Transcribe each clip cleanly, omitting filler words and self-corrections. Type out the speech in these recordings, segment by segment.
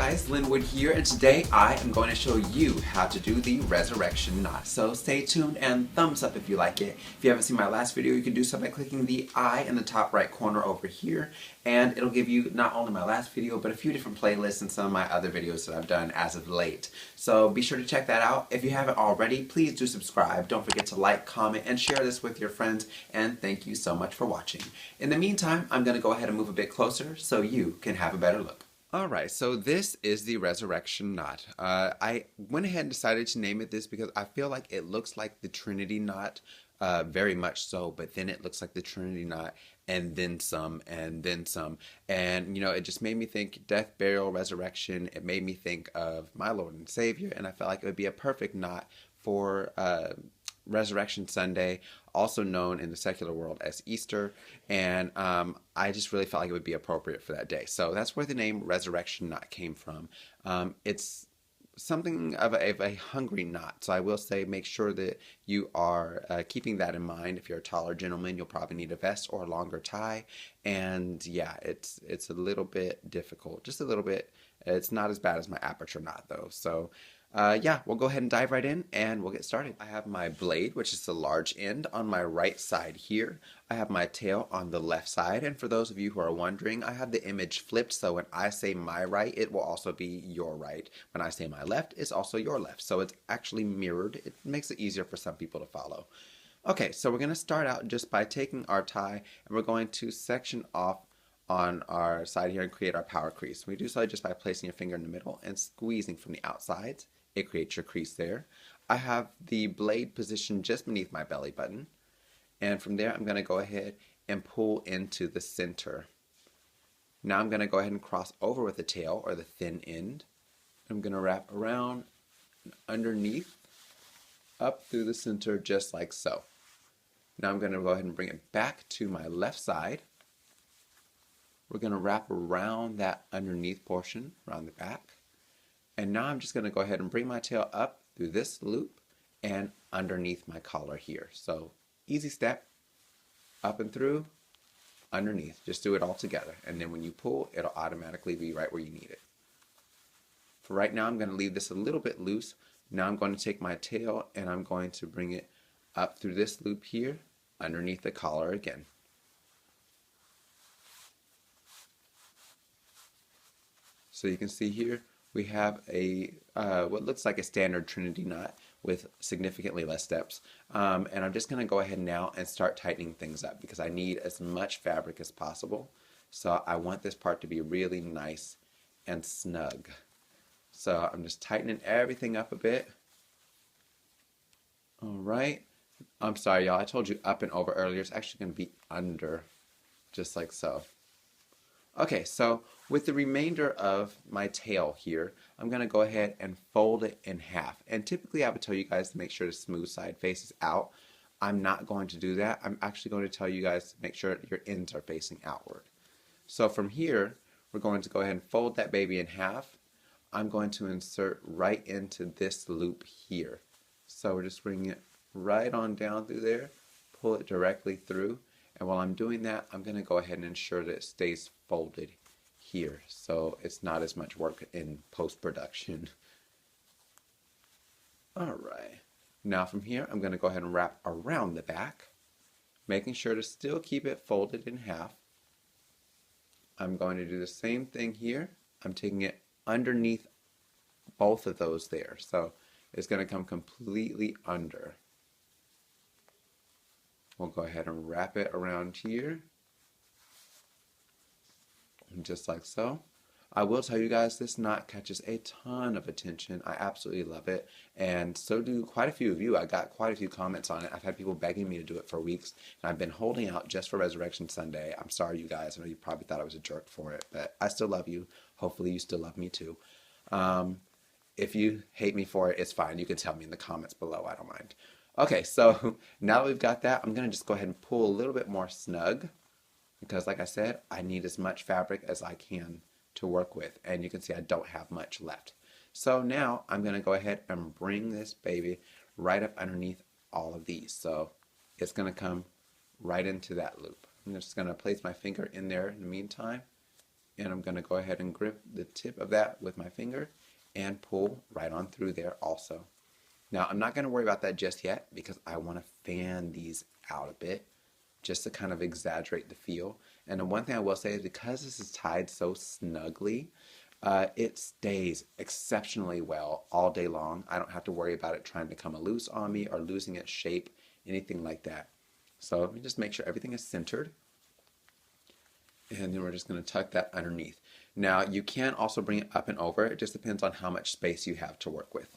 guys, Linwood here, and today I am going to show you how to do the resurrection knot. So stay tuned and thumbs up if you like it. If you haven't seen my last video, you can do so by clicking the I in the top right corner over here, and it'll give you not only my last video, but a few different playlists and some of my other videos that I've done as of late. So be sure to check that out. If you haven't already, please do subscribe. Don't forget to like, comment, and share this with your friends, and thank you so much for watching. In the meantime, I'm going to go ahead and move a bit closer so you can have a better look. Alright, so this is the resurrection knot. I went ahead and decided to name it this because I feel like it looks like the Trinity knot, very much so, but then it looks like the Trinity knot, and then some, and then some. And, you know, it just made me think death, burial, resurrection. It made me think of my Lord and Savior, and I felt like it would be a perfect knot for Resurrection Sunday, also known in the secular world as Easter, and I just really felt like it would be appropriate for that day. So that's where the name Resurrection Knot came from. It's something of a hungry knot, so I will say make sure that you are keeping that in mind. If you're a taller gentleman, you'll probably need a vest or a longer tie, and yeah, it's a little bit difficult, just a little bit. It's not as bad as my aperture knot though, so yeah, we'll go ahead and dive right in and we'll get started. I have my blade, which is the large end, on my right side here. I have my tail on the left side, and for those of you who are wondering, I have the image flipped, so when I say my right, it will also be your right. When I say my left, it's also your left, so it's actually mirrored. It makes it easier for some people to follow. Okay, so we're going to start out just by taking our tie, and we're going to section off on our side here and create our power crease. We do so just by placing your finger in the middle and squeezing from the outsides. It creates your crease there. I have the blade positioned just beneath my belly button, and from there I'm going to go ahead and pull into the center. Now I'm going to go ahead and cross over with the tail, or the thin end. I'm going to wrap around underneath, up through the center, just like so. Now I'm going to go ahead and bring it back to my left side. We're going to wrap around that underneath portion, around the back. And now I'm just going to go ahead and bring my tail up through this loop and underneath my collar here. So easy step, up and through, underneath. Just do it all together. And then when you pull, it'll automatically be right where you need it. For right now, I'm going to leave this a little bit loose. Now I'm going to take my tail and I'm going to bring it up through this loop here, underneath the collar again. So you can see here, we have a what looks like a standard Trinity knot with significantly less steps. And I'm just going to go ahead now and start tightening things up because I need as much fabric as possible. So I want this part to be really nice and snug. So I'm just tightening everything up a bit. All right. I'm sorry, y'all. I told you up and over earlier. It's actually going to be under, just like so. Okay, so with the remainder of my tail here, I'm going to go ahead and fold it in half. And typically I would tell you guys to make sure the smooth side faces out. I'm not going to do that. I'm actually going to tell you guys to make sure your ends are facing outward. So from here, we're going to go ahead and fold that baby in half. I'm going to insert right into this loop here. So we're just bringing it right on down through there, pull it directly through. And while I'm doing that, I'm going to go ahead and ensure that it stays folded here, so it's not as much work in post-production. Alright, now from here, I'm going to go ahead and wrap around the back, making sure to still keep it folded in half. I'm going to do the same thing here. I'm taking it underneath both of those there, so it's going to come completely under. We'll go ahead and wrap it around here, just like so. I will tell you guys, this knot catches a ton of attention. I absolutely love it, and so do quite a few of you. I got quite a few comments on it. I've had people begging me to do it for weeks, and I've been holding out just for Resurrection Sunday. I'm sorry, you guys. I know you probably thought I was a jerk for it, but I still love you. Hopefully you still love me too. If you hate me for it, it's fine. You can tell me in the comments below. I don't mind. Okay, so now that we've got that, I'm going to just go ahead and pull a little bit more snug because, like I said, I need as much fabric as I can to work with, and you can see I don't have much left. So now I'm going to go ahead and bring this baby right up underneath all of these. So it's going to come right into that loop. I'm just going to place my finger in there in the meantime and I'm going to go ahead and grip the tip of that with my finger and pull right on through there also. Now I'm not going to worry about that just yet because I want to fan these out a bit just to kind of exaggerate the feel. And the one thing I will say is because this is tied so snugly, it stays exceptionally well all day long. I don't have to worry about it trying to come loose on me or losing its shape, anything like that. So let me just make sure everything is centered. And then we're just going to tuck that underneath. Now you can also bring it up and over. It just depends on how much space you have to work with.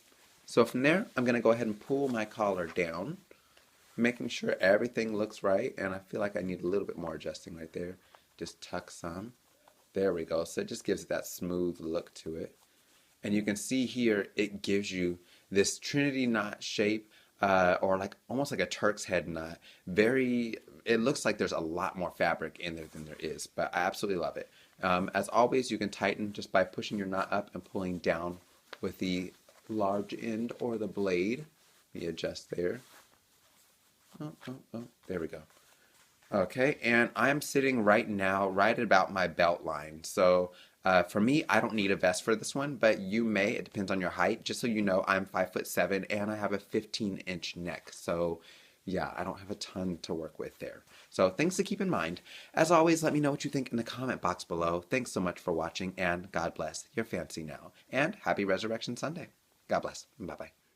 So from there, I'm going to go ahead and pull my collar down, making sure everything looks right. And I feel like I need a little bit more adjusting right there. Just tuck some. There we go. So it just gives it that smooth look to it. And you can see here, it gives you this Trinity knot shape, or like almost like a Turk's head knot. It looks like there's a lot more fabric in there than there is, but I absolutely love it. As always, you can tighten just by pushing your knot up and pulling down with the large end or the blade. Let me adjust there. Oh, there we go. Okay, and I'm sitting right now right at about my belt line. So for me, I don't need a vest for this one, but you may. It depends on your height. Just so you know, I'm 5'7" and I have a 15-inch neck. So yeah, I don't have a ton to work with there. So things to keep in mind. As always, let me know what you think in the comment box below. Thanks so much for watching, and God bless. You're fancy now. And happy Resurrection Sunday. God bless. Bye-bye.